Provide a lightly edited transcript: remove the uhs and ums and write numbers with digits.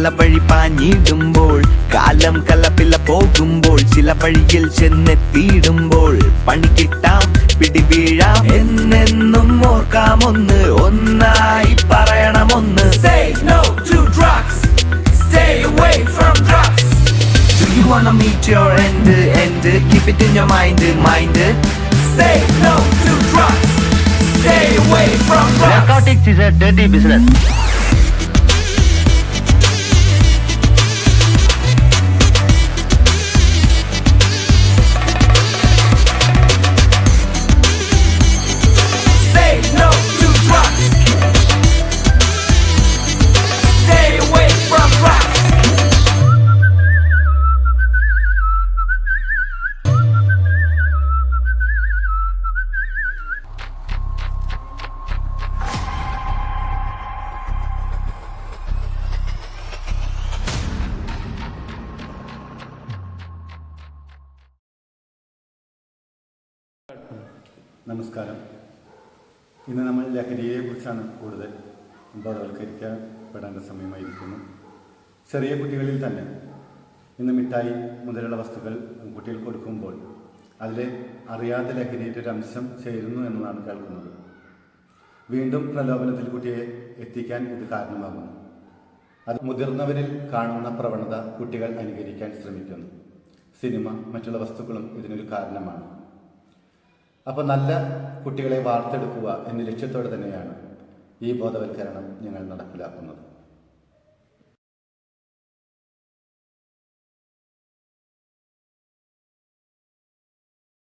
പല വഴി പാഞ്ഞിടുമ്പോൾ കാലം കലപില പോകുമ്പോൾ ചില വഴിയിൽ ചെന്നെത്തിയിടുമ്പോൾ പണി കിട്ടാം പിടിവീഴാം എന്നെന്നും ഓർക്കാമൊന്ന് ഒന്നായി പറയണമൊന്ന് Say no to drugs, stay away from drugs. Do you wanna meet your end? Keep it in your mind. Say no to drugs, stay away from drugs. Narcotics is a dirty business. Say no to drugs, stay away from drugs. നമസ്കാരം. ഇന്ന് നമ്മൾ ലഹരിയെക്കുറിച്ചാണ് കൂടുതൽ ബോധവൽക്കരിക്കപ്പെടേണ്ട സമയമായിരിക്കുന്നു. ചെറിയ കുട്ടികളിൽ തന്നെ ഇന്ന് മിഠായി മുതലുള്ള വസ്തുക്കൾ കുട്ടികൾ കൊടുക്കുമ്പോൾ അതിൽ അറിയാതെ ലഹരിയുടെ ഒരു അംശം ചേരുന്നു എന്നതാണ് കേൾക്കുന്നത്. വീണ്ടും പ്രലോഭനത്തിൽ കുട്ടിയെ എത്തിക്കാൻ ഇത് കാരണമാകുന്നു. അത് മുതിർന്നവരിൽ കാണുന്ന പ്രവണത കുട്ടികൾ അനുകരിക്കാൻ ശ്രമിക്കുന്നു. സിനിമ, മറ്റുള്ള വസ്തുക്കളും ഇതിനൊരു കാരണമാണ്. അപ്പോൾ നല്ല കുട്ടികളെ വാർത്തെടുക്കുക എന്ന ലക്ഷ്യത്തോടെ തന്നെയാണ് ഈ ബോധവൽക്കരണം ഞങ്ങൾ നടപ്പിലാക്കുന്നത്.